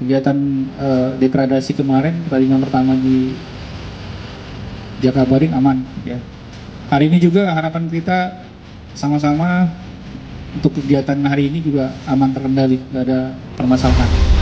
kegiatan degradasi kemarin pertandingan pertama di Jakabaring aman ya. Hari ini juga harapan kita sama-sama untuk kegiatan hari ini juga aman terkendali, nggak ada permasalahan.